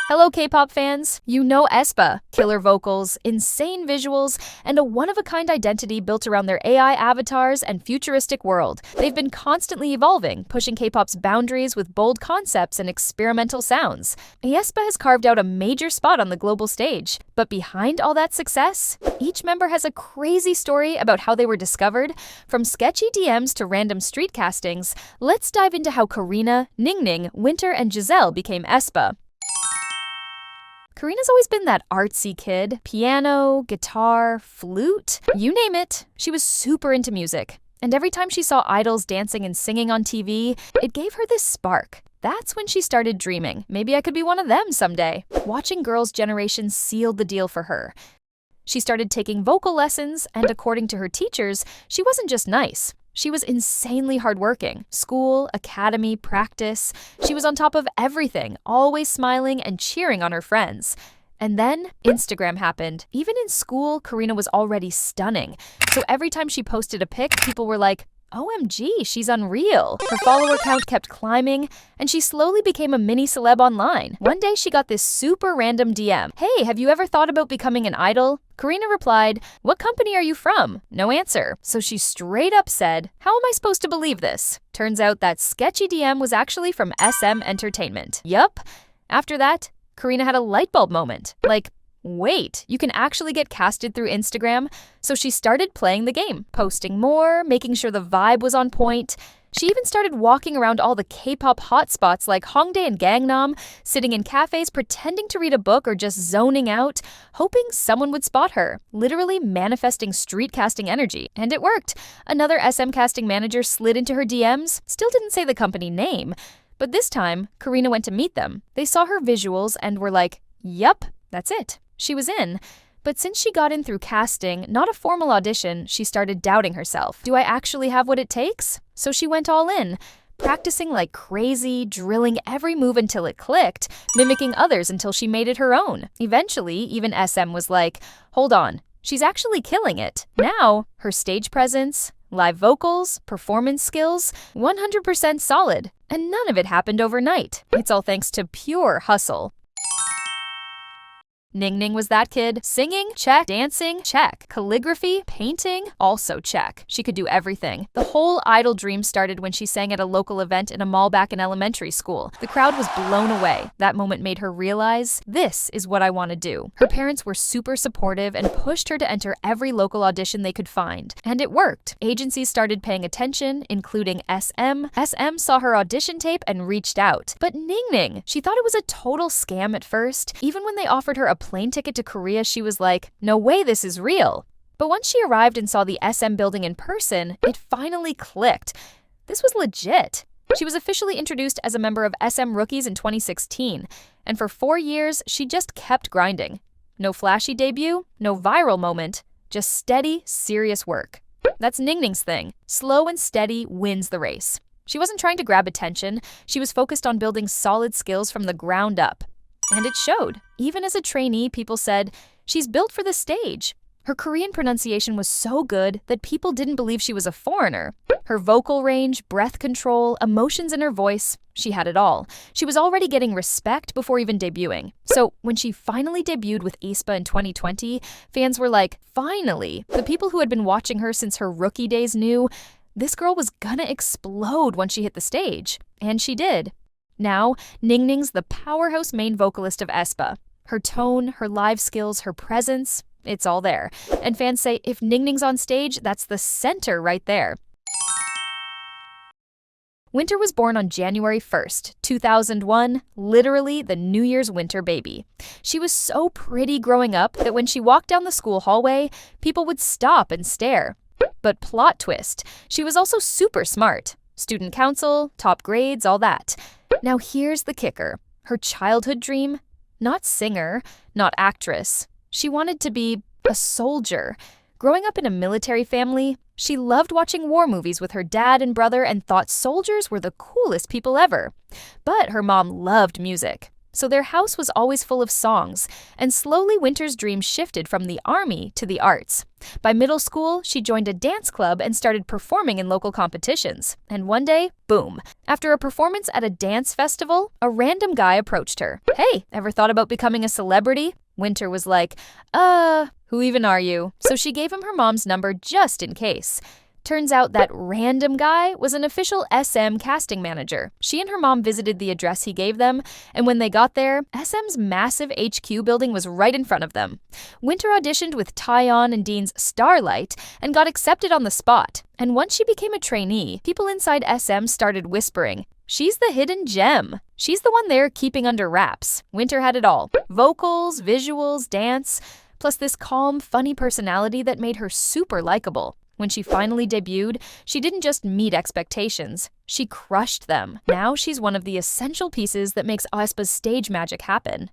Hello K-pop fans! You know Aespa, killer vocals, insane visuals, and a one-of-a-kind identity built around their AI avatars and futuristic world. They've been constantly evolving, pushing K-pop's boundaries with bold concepts and experimental sounds. Aespa has carved out a major spot on the global stage. But behind all that success, each member has a crazy story about how they were discovered. From sketchy DMs to random street castings, let's dive into how Karina, Ningning, Winter, and Giselle became Aespa. Karina's always been that artsy kid. Piano, guitar, flute, you name it. She was super into music. And every time she saw idols dancing and singing on TV, it gave her this spark. That's when she started dreaming. Maybe I could be one of them someday. Watching Girls' Generation sealed the deal for her. She started taking vocal lessons, and according to her teachers, she wasn't just nice. She was insanely hardworking. School, academy, practice. She was on top of everything, always smiling and cheering on her friends. And then Instagram happened. Even in school, Karina was already stunning. So every time she posted a pic, people were like, OMG, she's unreal. Her follower count kept climbing, and she slowly became a mini celeb online. One day she got this super random DM. Hey, have you ever thought about becoming an idol? Karina replied, what company are you from? No answer. So she straight up said, how am I supposed to believe this? Turns out that sketchy DM was actually from SM Entertainment. Yup. After that, Karina had a light bulb moment. Like, wait, you can actually get casted through Instagram? So she started playing the game, posting more, making sure the vibe was on point. She even started walking around all the K-pop hotspots like Hongdae and Gangnam, sitting in cafes pretending to read a book or just zoning out, hoping someone would spot her, literally manifesting street casting energy. And it worked. Another SM casting manager slid into her DMs, still didn't say the company name. But this time, Karina went to meet them. They saw her visuals and were like, yup, that's it. She was in. But since she got in through casting, not a formal audition, she started doubting herself. Do I actually have what it takes? So she went all in, practicing like crazy, drilling every move until it clicked, mimicking others until she made it her own. Eventually, even SM was like, hold on, she's actually killing it. Now, her stage presence, live vocals, performance skills, 100% solid. And none of it happened overnight. It's all thanks to pure hustle. Ningning was that kid. Singing? Check. Dancing? Check. Calligraphy? Painting? Also check. She could do everything. The whole idol dream started when she sang at a local event in a mall back in elementary school. The crowd was blown away. That moment made her realize, this is what I want to do. Her parents were super supportive and pushed her to enter every local audition they could find. And it worked. Agencies started paying attention, including SM. SM saw her audition tape and reached out. But Ningning, she thought it was a total scam at first. Even when they offered her a plane ticket to Korea, she was like, no way this is real. But once she arrived and saw the SM building in person, it finally clicked. This was legit. She was officially introduced as a member of SM Rookies in 2016, and for 4 years, she just kept grinding. No flashy debut, no viral moment, just steady, serious work. That's Ningning's thing. Slow and steady wins the race. She wasn't trying to grab attention, she was focused on building solid skills from the ground up. And it showed. Even as a trainee, people said, she's built for the stage. Her Korean pronunciation was so good that people didn't believe she was a foreigner. Her vocal range, breath control, emotions in her voice, she had it all. She was already getting respect before even debuting. So when she finally debuted with Aespa in 2020, fans were like, finally! The people who had been watching her since her rookie days knew this girl was gonna explode once she hit the stage. And she did. Now, Ningning's the powerhouse main vocalist of Aespa. Her tone, her live skills, her presence, it's all there. And fans say if Ningning's on stage, that's the center right there. Winter was born on January 1st, 2001, literally the New Year's winter baby. She was so pretty growing up that when she walked down the school hallway, people would stop and stare. But plot twist, she was also super smart. Student council, top grades, all that. Now here's the kicker. Her childhood dream? Not singer, not actress. She wanted to be a soldier. Growing up in a military family, she loved watching war movies with her dad and brother and thought soldiers were the coolest people ever. But her mom loved music. so their house was always full of songs, and slowly Winter's dream shifted from the army to the arts. By middle school, she joined a dance club and started performing in local competitions. And one day, boom. After a performance at a dance festival, a random guy approached her. "Hey, ever thought about becoming a celebrity?" Winter was like, who even are you? So she gave him her mom's number just in case. Turns out that random guy was an official SM casting manager. She and her mom visited the address he gave them, and when they got there, SM's massive HQ building was right in front of them. Winter auditioned with Taeyeon and Dean's Starlight and got accepted on the spot. And once she became a trainee, people inside SM started whispering, "She's the hidden gem. She's the one there keeping under wraps." Winter had it all. Vocals, visuals, dance, plus this calm, funny personality that made her super likable. When she finally debuted, she didn't just meet expectations, she crushed them. Now she's one of the essential pieces that makes Aespa's stage magic happen.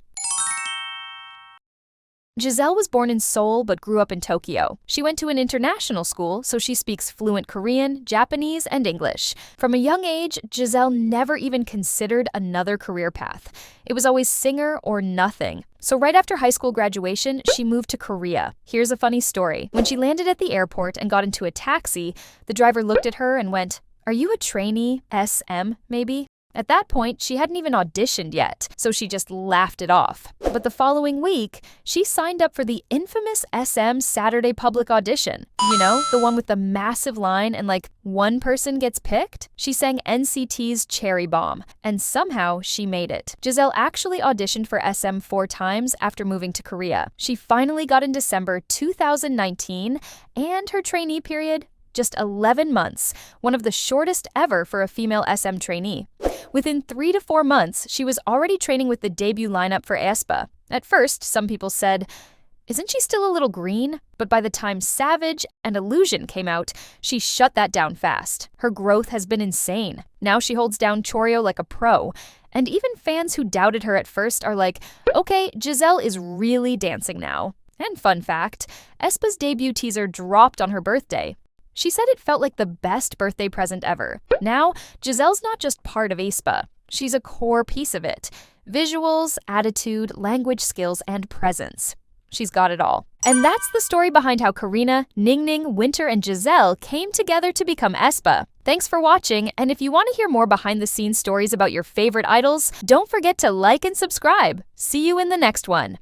Giselle was born in Seoul but grew up in Tokyo. She went to an international school, so she speaks fluent Korean, Japanese, and English. From a young age, Giselle never even considered another career path. It was always singer or nothing. So right after high school graduation, she moved to Korea. Here's a funny story. When she landed at the airport and got into a taxi, the driver looked at her and went, "Are you a trainee? SM, maybe?" At that point, she hadn't even auditioned yet, so she just laughed it off. But the following week, she signed up for the infamous SM Saturday public audition. You know, the one with the massive line and like one person gets picked? She sang NCT's Cherry Bomb, and somehow she made it. Giselle actually auditioned for SM 4 times after moving to Korea. She finally got in December 2019, and her trainee period, just 11 months, one of the shortest ever for a female SM trainee. Within 3 to 4 months, she was already training with the debut lineup for Aespa. At first, some people said, "Isn't she still a little green?" But by the time Savage and Illusion came out, she shut that down fast. Her growth has been insane. Now she holds down choreo like a pro. And even fans who doubted her at first are like, okay, Giselle is really dancing now. And fun fact, Aespa's debut teaser dropped on her birthday. She said it felt like the best birthday present ever. Now, Giselle's not just part of Aespa. She's a core piece of it. Visuals, attitude, language skills, and presence. She's got it all. And that's the story behind how Karina, Ningning, Winter, and Giselle came together to become Aespa. Thanks for watching, and if you want to hear more behind-the-scenes stories about your favorite idols, don't forget to like and subscribe. See you in the next one.